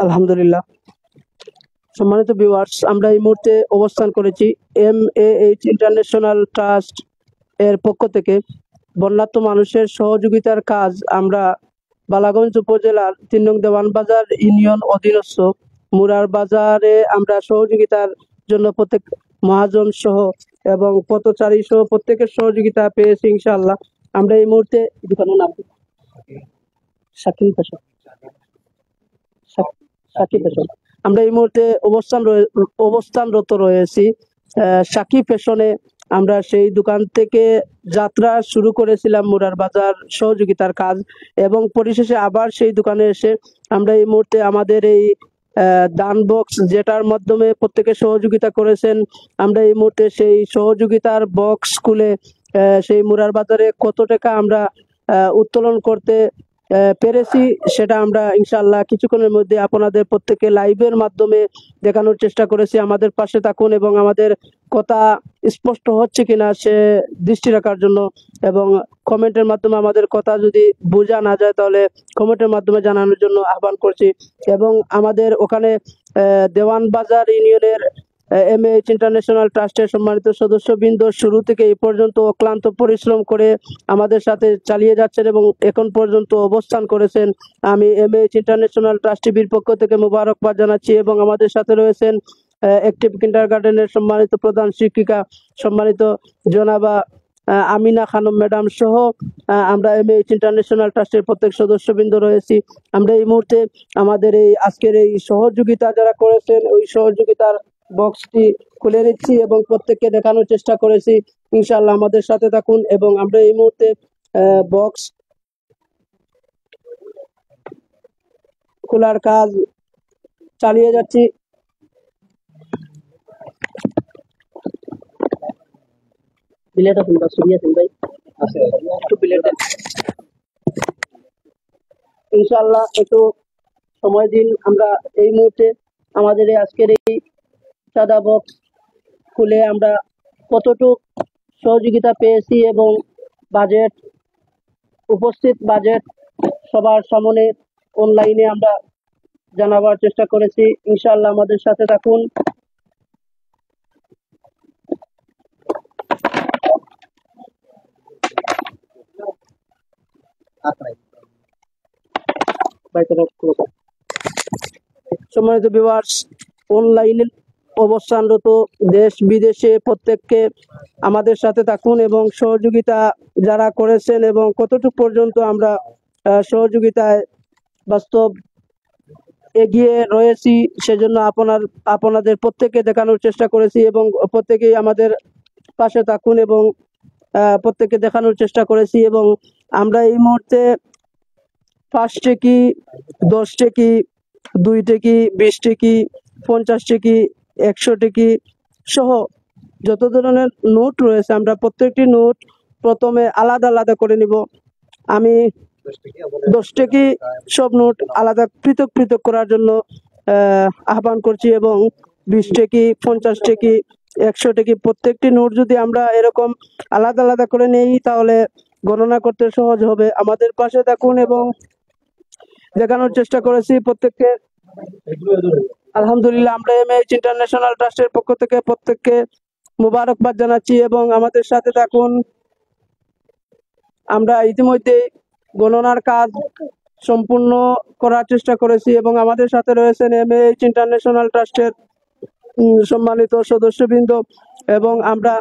আলহামদুলিল্লাহ। সম্মানিত ভিউয়ার্স, আমরা এই মুহূর্তে অবস্থান করেছি MAH ইন্টারন্যাশনাল ট্রাস্ট এর পক্ষ থেকে বন্যার্ত মানুষের সহযোগিতার কাজ আমরা বালাগঞ্জ উপজেলার ৩ নং দেওয়ানবাজার ইউনিয়ন অধীনস্থ মুরার বাজারে আমরা সহযোগিতার জন্য প্রত্যেক মহাজন সহ এবং পথচারী সহ প্রত্যেকের সহযোগিতা পেয়েছি ইনশাআল্লাহ। আমরা এই মুহূর্তে দোকানের নাম শাকিল ফ্যাশন সাকিব ফ্যাশন আমরা এই মুহূর্তে অবস্থানরত রয়েছি সাকিব ফ্যাশনে। আমরা সেই দোকান থেকে যাত্রা শুরু করেছিলাম মুরার বাজার সহযোগিতার কাজ, এবং পরিশেষে আবার সেই দোকানে এসে আমরা এই মুহূর্তে আমাদের এই দান বক্স যেটার মাধ্যমে প্রত্যেকে সহযোগিতা করেছেন, আমরা এই মুহূর্তে সেই সহযোগিতার বক্স খুলে সেই মুরার বাজারে কত টাকা আমরা উত্তোলন করতে পেরেছি সেটা আমরা ইনশাআল্লাহ কিছুক্ষণের মধ্যে আপনাদের প্রত্যেকে লাইভের মাধ্যমে দেখানোর চেষ্টা করেছি। আমাদের পাশে থাকুন এবং আমাদের কথা স্পষ্ট হচ্ছে কিনা সে দৃষ্টি রাখার জন্য, এবং কমেন্টের মাধ্যমে আমাদের কথা যদি বোঝা না যায় তাহলে কমেন্টের মাধ্যমে জানানোর জন্য আহ্বান করছি। এবং আমাদের ওখানে দেওয়ান বাজার ইউনিয়নের MAH ইন্টারন্যাশনাল ট্রাস্টের সম্মানিত সদস্যবৃন্দ শুরু থেকে এই পর্যন্ত অক্লান্ত পরিশ্রম করে আমাদের সাথে চালিয়ে যাচ্ছেন এবং এখন পর্যন্ত অবস্থান করেছেন। আমি MAH ইন্টারন্যাশনাল ট্রাস্ট টিভির পক্ষ থেকে মোবারকবাদ জানাচ্ছি। এবং আমাদের সাথে রয়েছেন অ্যাক্টিভ কিন্ডারগার্টেনের সম্মানিত প্রধান শিক্ষিকা সম্মানিত জনাবা আমিনা খানম ম্যাডাম সহ আমরা MAH ইন্টারন্যাশনাল ট্রাস্টের প্রত্যেক সদস্যবৃন্দ রয়েছি। আমরা এই মুহূর্তে আমাদের এই আজকের এই সহযোগিতা যারা করেছেন ওই সহযোগিতার বক্সটি খুলে নিচ্ছি এবং প্রত্যেককে দেখানোর চেষ্টা করেছি। ইনশাআল্লাহ আমাদের সাথে থাকুন এবং আমরা এই মুহূর্তে বক্স খোলার কাজ চালিয়ে যাচ্ছি। প্লেট আছে বা ছবি আছে ভাই, একটু প্লেট দেন ইনশাআল্লাহ। একটু সময় দিন। আমরা এই মুহূর্তে আমাদের এই আজকের এই সাদা বক্স খুলে আমরা কতটুক সহযোগিতা পেয়েছি এবং বাজেট উপস্থিত বাজেট সবার সামনে অনলাইনে আমরা জানাবার চেষ্টা করেছি। ইনশাআল্লাহ আমাদের সাথে থাকুন। সম্মানিত ভিউয়ার্স, অনলাইনে অবস্থানরত দেশ বিদেশে প্রত্যেককে আমাদের সাথে থাকুন এবং সহযোগিতা যারা করেছেন এবং কতটুকু পর্যন্ত আমরা সহযোগিতায় বাস্তব এগিয়ে রয়েছি সেজন্য আপনাদের প্রত্যেককে দেখানোর চেষ্টা করেছি এবং প্রত্যেকেই আমাদের পাশে থাকুন এবং প্রত্যেককে দেখানোর চেষ্টা করেছি। এবং আমরা এই মুহূর্তে 5 টেকি, 10 টেকি, 2 টেকি, 20 টেকি, 50 টেকি, 100 টেকি সহ যত ধরনের নোট রয়েছে আমরা প্রত্যেকটি নোট প্রথমে আলাদা আলাদা করে নিব। আমি 10 টেকি সব নোট আলাদা পৃথক পৃথক করার জন্য আহ্বান করছি এবং 20 টেকি, 50 টেকি, 100 টেকি প্রত্যেকটি নোট যদি আমরা এরকম আলাদা আলাদা করে নেই তাহলে গণনা করতে সহজ হবে। আমাদের পাশে থাকুন এবং দেখানোর চেষ্টা করেছি প্রত্যেককে। আলহামদুলিল্লাহ, আমরা MAH ইন্টারন্যাশনাল ট্রাস্টের পক্ষ থেকে প্রত্যেককে মোবারকবাদ জানাচ্ছি এবং আমাদের সাথে থাকুন। আমরা ইতিমধ্যে গণনার কাজ সম্পূর্ণ করার চেষ্টা করেছি এবং আমাদের সাথে রয়েছেন MAH ইন্টারন্যাশনাল ট্রাস্টের সম্মানিত সদস্যবৃন্দ। এবং আমরা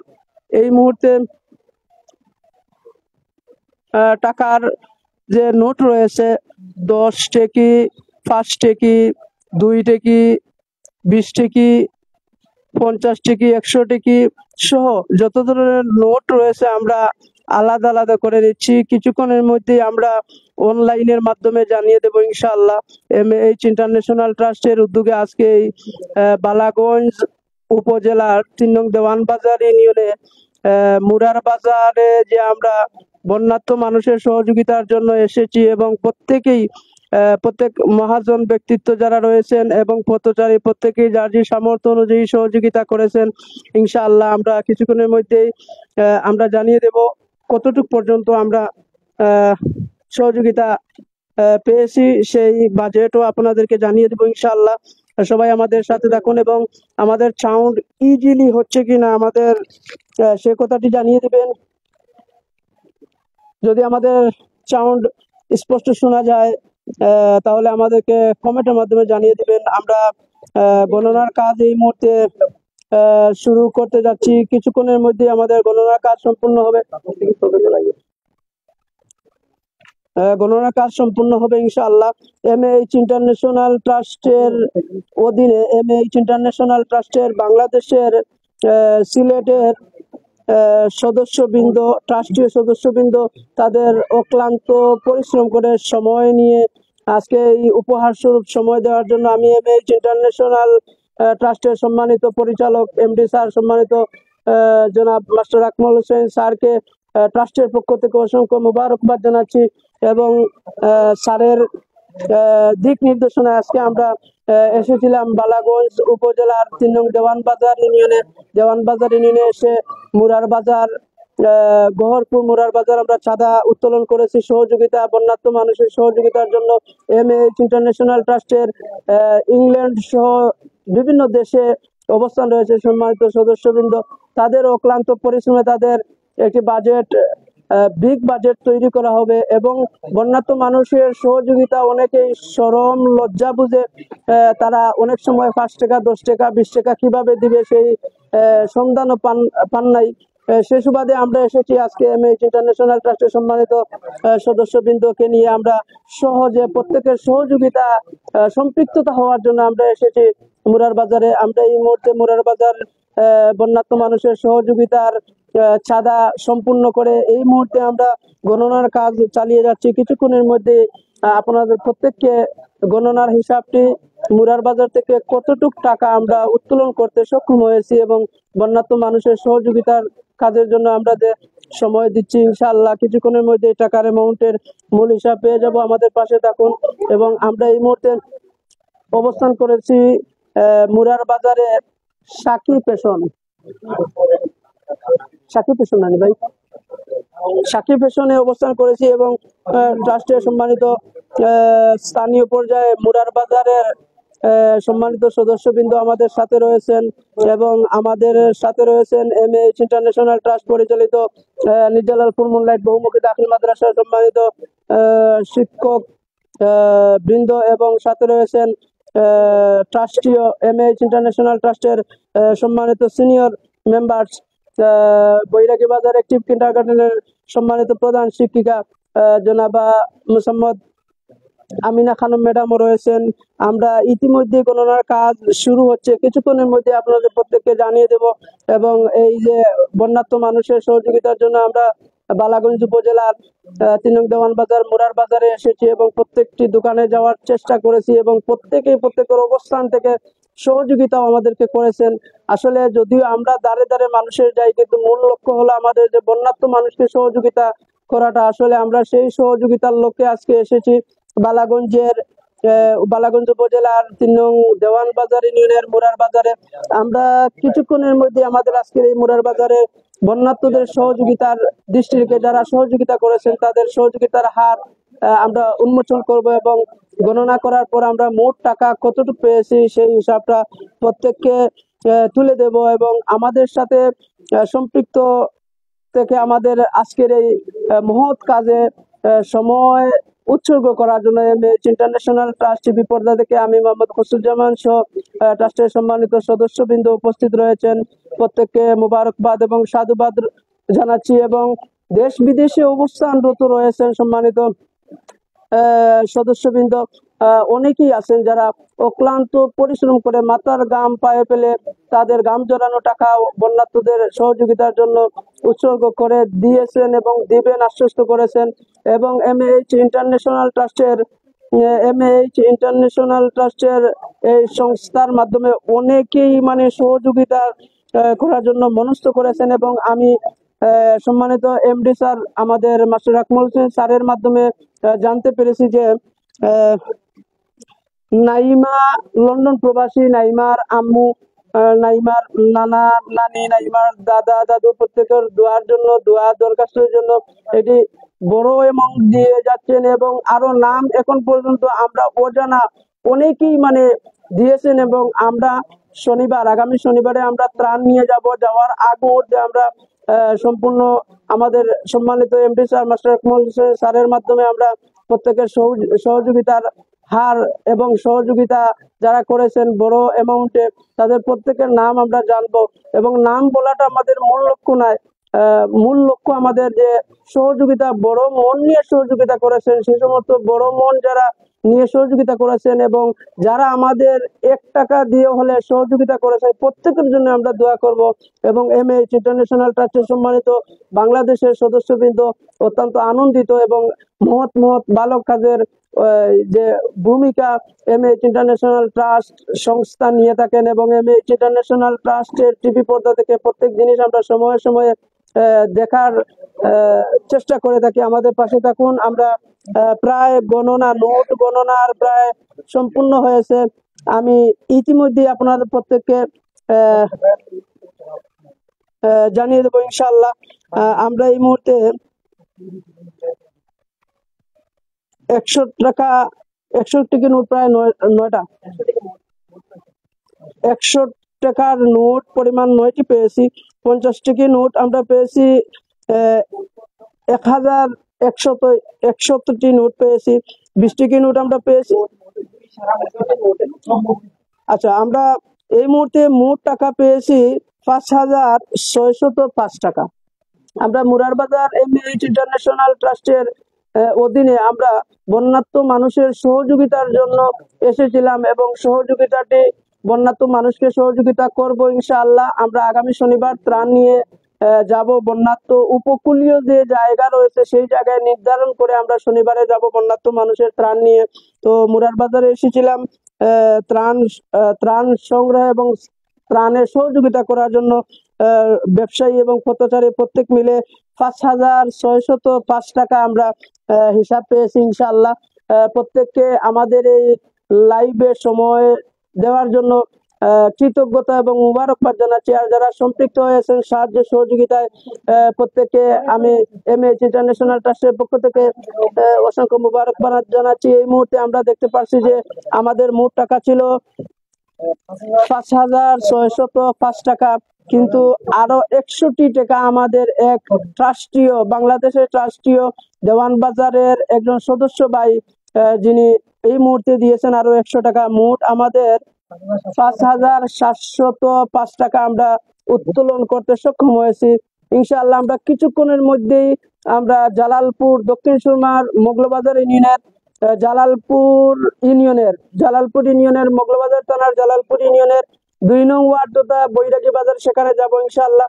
এই মুহূর্তে টাকার যে নোট রয়েছে 10 টেকি, 5 টেকি, 2 টেকি, 20 টেকি, 50 টেকি, 100 টেকি সহ যত ধরনের নোট রয়েছে আমরা আলাদা আলাদা করে নিচ্ছি। কিছুক্ষণের মধ্যেই আমরা অনলাইনের মাধ্যমে জানিয়ে দেব ইনশাআল্লাহ। MAH ইন্টারন্যাশনাল ট্রাস্টের উদ্যোগে আজকে এই বালাগঞ্জ উপজেলার 3 নং দেওয়ানবাজার ইউনিয়নে মুরার বাজারে যে আমরা বন্যার্ত মানুষের সহযোগিতার জন্য এসেছি এবং প্রত্যেক মহাজন ব্যক্তিত্ব যারা রয়েছেন এবং পথচারী প্রত্যেকেই যার যে সামর্থ্য অনুযায়ী সহযোগিতা করেছেন। ইনশাআল্লাহ আমরা কিছুক্ষণের মধ্যেই আমরা জানিয়ে দেব কতটুকু পর্যন্ত আমরা সহযোগিতা পেয়েছি, সেই বাজেটও আপনাদেরকে জানিয়ে দেবো ইনশাআল্লাহ। সবাই আমাদের সাথে থাকুন এবং আমাদের সাউন্ড ইজিলি হচ্ছে কিনা আমাদের সে কথাটি জানিয়ে দিবেন। যদি আমাদের সাউন্ড স্পষ্ট শোনা যায় তাহলে আমাদেরকে কমেন্টের মাধ্যমে জানিয়ে দিবেন। আমরা গণনার কাজ এই মুহূর্তে শুরু করতে যাচ্ছি। কিছুক্ষণের মধ্যে আমাদের গণনার কাজ সম্পূর্ণ হবে। গণনার কাজ সম্পূর্ণ হবে ইনশাআল্লাহ। এমএইচ ইন্টারন্যাশনাল ট্রাস্টের অধীনে এমএইচ ইন্টারন্যাশনাল ট্রাস্টের বাংলাদেশের সিলেটের সদস্যবৃন্দ, ট্রাস্টীয় সদস্যবৃন্দ তাদের অক্লান্ত পরিশ্রম করে সময় নিয়ে আজকে এই উপহার স্বরূপ সময় দেওয়ার জন্য আমি এমএইচ ইন্টারন্যাশনাল ট্রাস্টের সম্মানিত পরিচালক এমডি স্যার, সম্মানিত জনাব মাস্টার আকমল হোসেন স্যারকে ট্রাস্টের পক্ষ থেকে অসংখ্য মোবারকবাদ জানাচ্ছি এবং স্যারের দিক নির্দেশনায় আজকে আমরা এসেছিলাম বালাগঞ্জ উপজেলার 3 নং দেওয়ানবাজার ইউনিয়নে এসে মুরার বাজার গহরপুর মুরার বাজার আমরা চাঁদা উত্তোলন করেছি সহযোগিতা, বন্যার্ত মানুষের সহযোগিতার জন্য। এমএইচ ইন্টারন্যাশনাল ট্রাস্টের ইংল্যান্ড সহ বিভিন্ন দেশে অবস্থান রয়েছে সম্মানিত সদস্যবৃন্দ, তাদের অক্লান্ত পরিশ্রমে তাদের একটি বিগ বাজেট তৈরি করা হবে এবং বন্যার্ত মানুষের সহযোগিতা অনেকেই শরম লজ্জা বুঝে তারা অনেক সময় 5 টাকা 10 টাকা 20 টাকা কিভাবে দিবে সেই সন্ধানও পান নাই। সে সুবাদে আমরা এসেছি আজকে এমএইচ ইন্টারন্যাশনাল ট্রাস্টের সম্মানিত সদস্যবৃন্দকে নিয়ে আমরা সহজে প্রত্যেকের সহযোগিতা সম্পৃক্ততা হওয়ার জন্য আমরা এসেছি মুরার বাজারে। আমরা এই মুহূর্তে মুরার বাজার বন্যার্ত মানুষের সহযোগিতার চাঁদা সম্পূর্ণ করে এই মুহূর্তে আমরা গণনার কাজ চালিয়ে যাচ্ছি। কিছুক্ষণের মধ্যে আপনাদের প্রত্যেককে গণনার হিসাবটি মুরার বাজার থেকে কতটুক টাকা আমরা উত্তোলন করতে সক্ষম হয়েছি এবং বন্যার্ত মানুষের সহযোগিতার কাজের জন্য আমরা যে সময় দিচ্ছি ইনশাআল্লাহ কিছুক্ষণের মধ্যে টাকার অ্যামাউন্টের মূল হিসাব পেয়ে যাব। আমাদের পাশে থাকুন এবং আমরা এই মুহূর্তে অবস্থান করেছি মুরার বাজারে সাকি ফ্যাশন নানি ভাই সাকি ফ্যাশনে অবস্থান করেছি এবং ট্রাস্টের সম্মানিত স্থানীয় পর্যায়ে মুরার বাজারের সম্মানিত সদস্যবৃন্দ আমাদের সাথে রয়েছেন এবং আমাদের সাথে রয়েছেন এমএইচ ইন্টারন্যাশনাল ট্রাস্ট পরিচালিত নির্জালাল ফুল মুনলাইট বহুমুখী দাখিল মাদ্রাসার সম্মানিত শিক্ষক বৃন্দ এবং সাথে রয়েছেন ট্রাস্টীয় এমএইচ ইন্টারন্যাশনাল ট্রাস্টের সম্মানিত সিনিয়র মেম্বার্স, বৈরাগী বাজার অ্যাক্টিভ কিন্ডারগার্টেনের সম্মানিত প্রধান শিক্ষিকা জনাবা মুসাম্মদ আমিনা খানম ম্যাডামও রয়েছেন। আমরা ইতিমধ্যে গণনার কাজ শুরু হচ্ছে, কিছুক্ষণের মধ্যে আপনাদের প্রত্যেককে জানিয়ে দেব এবং এই যে বন্যার্ত মানুষের সহযোগিতার জন্য আমরা বালাগঞ্জ উপজেলার 3 নং দেওয়ানবাজার মুরার বাজারে এসেছি এবং প্রত্যেকটি দোকানে যাওয়ার চেষ্টা করেছি এবং প্রত্যেকের অবস্থান থেকে সহযোগিতাও আমাদেরকে করেছেন। আসলে যদিও আমরা দাঁড়ে দাঁড়ে মানুষের যাই, কিন্তু মূল লক্ষ্য হলো আমাদের যে বন্যার্ত মানুষকে সহযোগিতা করাটা। আসলে আমরা সেই সহযোগিতার লক্ষ্যে আজকে এসেছি বালাগঞ্জ উপজেলার 3 নং দেওয়ানবাজার ইউনিয়নের মুরার বাজারে। আমরা কিছুক্ষণের মধ্যে আমাদের আজকের এই মুরার বাজারে বন্যার্তদের সহযোগিতার দৃষ্টি রেখে যারা সহযোগিতা করেছেন তাদের সহযোগিতার হার আমরা উন্মোচন করব এবং গণনা করার পর আমরা মোট টাকা কতটুকু পেয়েছি সেই হিসাবটা প্রত্যেককে তুলে দেব এবং আমাদের সাথে সম্পৃক্ত থেকে আমাদের আজকের এই মহৎ কাজে সময় উৎসর্গ করার জন্য এমএইচ ইন্টারন্যাশনাল ট্রাস্ট টিভি পর্দা থেকে আমি মোহাম্মদ খসরুজ্জামান সহ ট্রাস্টের সম্মানিত সদস্যবৃন্দ উপস্থিত রয়েছেন। প্রত্যেককে মোবারকবাদ এবং সাধুবাদ জানাচ্ছি এবং দেশ বিদেশে অবস্থানরত রয়েছেন সম্মানিত সদস্যবৃন্দ অনেকেই আছেন যারা অক্লান্ত পরিশ্রম করে মাথার ঘাম পায়ে ফেলে তাদের ঘাম জড়ানো টাকা বন্যার্তদের সহযোগিতার জন্য উৎসর্গ করে দিয়েছেন এবং দিবেন আশ্বস্ত করেছেন এবং এমএইচ ইন্টারন্যাশনাল ট্রাস্টের এই সংস্থার মাধ্যমে অনেকেই মানে সহযোগিতা করার জন্য মনস্থ করেছেন এবং আমি সম্মানিত এমডি স্যার আমাদের মাস্টার আকমল হোসেন স্যারের মাধ্যমে জানতে পেরেছি যে নাইমা লন্ডন প্রবাসী নাইমার আম্মু নাইমার নানা নানি, নাইমার দাদা দাদু প্রত্যেকের দোয়ার জন্য, দোয়া দরখাস্তের জন্য এটি বড় অ্যামাউন্ট দিয়ে যাচ্ছেন, এবং আরো নাম এখন পর্যন্ত আমরা অজানা অনেকেই মানে দিয়েছেন। এবং আমরা আগামী শনিবারে আমরা ত্রাণ নিয়ে যাব। যাওয়ার আগ মুহূর্তে আমরা সম্পূর্ণ আমাদের সম্মানিত MP sir master Akmal Hossain স্যারের মাধ্যমে আমরা প্রত্যেকের সহযোগিতার হার এবং সহযোগিতা যারা করেছেন বড় অ্যামাউন্টে, তাদের প্রত্যেকের নাম আমরা জানবো। এবং নাম বলাটা আমাদের মূল লক্ষ্য নয়, মূল লক্ষ্য আমাদের যে সহযোগিতা, বড় মন নিয়ে সহযোগিতা করেছেন, সেই সমস্ত বড় মন যারা নিয়ে সহযোগিতা করেছেন এবং যারা আমাদের 1 টাকা দিয়ে হলে সহযোগিতা করেছেন, প্রত্যেকের জন্য আমরা দোয়া করব। এবং MH ইন্টারন্যাশনাল ট্রাস্টের সম্মানিত বাংলাদেশের সদস্যবৃন্দ অত্যন্ত আনন্দিত এবং মহৎ মহৎ ভালো কাজের যে ভূমিকা MH ইন্টারন্যাশনাল ট্রাস্ট সংস্থা নিয়ে থাকেন, এবং MH ইন্টারন্যাশনাল ট্রাস্টের টিভি পর্দা থেকে প্রত্যেক জিনিস আমরা সময়ে সময়ে দেখার চেষ্টা করে থাকি। আমাদের পাশে থাকুন। আমরা প্রায় নোট গণনার প্রায় সম্পূর্ণ হয়েছে। আমি ইতিমধ্যে আপনাদের প্রত্যেককে জানিয়ে দেবো ইনশাআল্লাহ। আমরা এই মুহূর্তে 100 টাকা 100 টাকা নোট প্রায় 9টা 100 টাকার নোট পরিমাণ 9টি পেয়েছি। 50 টাকা নোট আমরা পেয়েছি 1171টি নোট পেয়েছি। 20 টাকা নোট আমরা পেয়েছি। আচ্ছা, আমরা এই মুহূর্তে মোট টাকা পেয়েছি 5,605 টাকা। আমরা মুরার বাজার MH ইন্টারন্যাশনাল ট্রাস্টের অধীনে আমরা বন্যার্ত মানুষের সহযোগিতার জন্য এসেছিলাম, এবং সহযোগিতাটি বন্যার্ত মানুষকে সহযোগিতা করব ইনশাআল্লাহ। আমরা আগামী শনিবার ত্রাণ নিয়ে যাব। বন্যার্ত উপকূলীয় যে জায়গা রয়েছে সেই জায়গায় নির্ধারণ করে আমরা শনিবারে যাব বন্যার্ত মানুষের ত্রাণ নিয়ে। তো মুরার বাজারে এসেছিলাম ত্রাণ সংগ্রহ এবং ত্রাণের সহযোগিতা করার জন্য। ব্যবসায়ী এবং পথচারী প্রত্যেক মিলে 5,605 টাকা আমরা হিসাব পেয়েছি ইনশাআল্লাহ। প্রত্যেককে আমাদের এই লাইভে সময় দেওয়ার জন্য কৃতজ্ঞতা এবং মুবারকবাদ জানাচ্ছি। আর যারা সম্পৃক্ত হয়েছেন সাহায্য সহযোগিতায়, প্রত্যেককে আমি MH ইন্টারন্যাশনাল ট্রাস্টের পক্ষ থেকে অসংখ্য মুবারকবাদ জানাচ্ছি। এই মুহূর্তে আমরা দেখতে পাচ্ছি যে আমাদের মোট টাকা ছিল 5,605 টাকা, কিন্তু আরো 100টি টাকা আমাদের এক ট্রাস্টীয়, বাংলাদেশের ট্রাস্টীয় দেওয়ান বাজারের একজন সদস্য ভাই যিনি এই মুহূর্তে দিয়েছেন আরো 100 টাকা। মোট আমাদের 5,705 টাকা আমরা উত্তোলন করতে সক্ষম হয়েছি ইনশাআল্লাহ। আমরা কিছুক্ষণের মধ্যেই আমরা জালালপুর দক্ষিণ সুরমার মোগলবাজার ইউনিয়নের জালালপুর ইউনিয়নের মোগলবাজার থানার জালালপুর ইউনিয়নের 2 নং ওয়ার্ড তথা বৈরাগী বাজার, সেখানে যাব ইনশাআল্লাহ।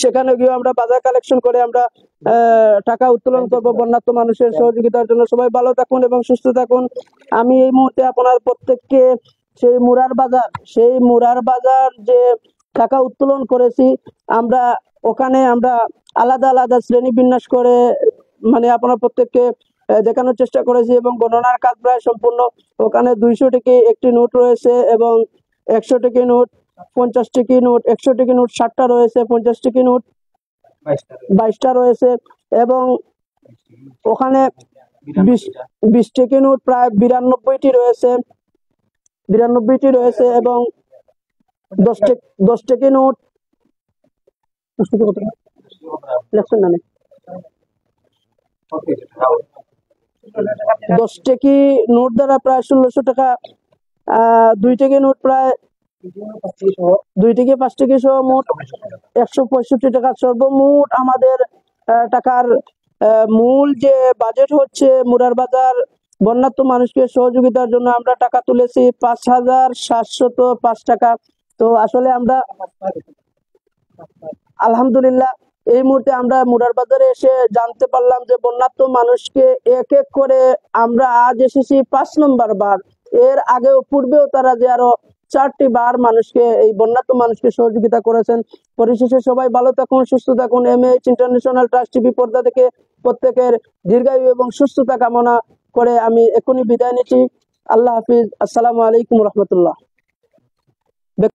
সেখানে গিয়ে আমরা বাজার কালেকশন করে আমরা টাকা উত্তোলন করব বন্যার্ত মানুষের সহযোগিতার জন্য। সবাই ভালো থাকুন এবং সুস্থ থাকুন। আমি এই মুহূর্তে আপনার প্রত্যেককে সেই মুরার বাজার যে টাকা উত্তোলন করেছি, আমরা ওখানে আমরা আলাদা আলাদা শ্রেণী বিন্যাস করে মানে আপনার প্রত্যেককে দেখানোর চেষ্টা করেছি, এবং গণনার কাজ প্রায় সম্পূর্ণ। ওখানে 200 টাকা একটি নোট রয়েছে, এবং 100 টাকা নোট, 50 টাকা নোট, 100 টাকা নোট 60টা রয়েছে, 50 টাকা নোট 22টা রয়েছে, এবং ওখানে 20 টাকা নোট প্রায় 92টি রয়েছে, এবং 10 টাকা নোট 10 টাকা নোট দ্বারা প্রায় 1600 টাকা। 2 টাকা নোট প্রায় 2 টাকা 5 টাকা সহ মোট 165 টাকা। সর্বমোট আমাদের টাকার মূল যে বাজেট হচ্ছে মুরার বাজার বন্যার্ত মানুষকে সহযোগিতার জন্য আমরা টাকা তুলেছি 5,705 টাকা। তো আসলে আমরা আলহামদুলিল্লাহ এই মুহূর্তে আমরা মুরার বাজারে এসে জানতে পারলাম যে বন্যার্ত মানুষকে এক এক করে আমরা আজ এসেছি 5 নম্বর বার। এর আগেও পূর্বেও তারা যে আরো 4টি বার মানুষকে, এই বন্যার্ত মানুষকে সহযোগিতা করেছেন। পরিশেষে সবাই ভালো থাকুন, সুস্থ থাকুন। MH ইন্টারন্যাশনাল ট্রাস্ট টিভি পর্দা থেকে প্রত্যেকের দীর্ঘায়ু এবং সুস্থতা কামনা করে আমি এখনই বিদায় নিচ্ছি। আল্লাহ হাফিজ। আসসালামু আলাইকুম রহমতুল্লাহ।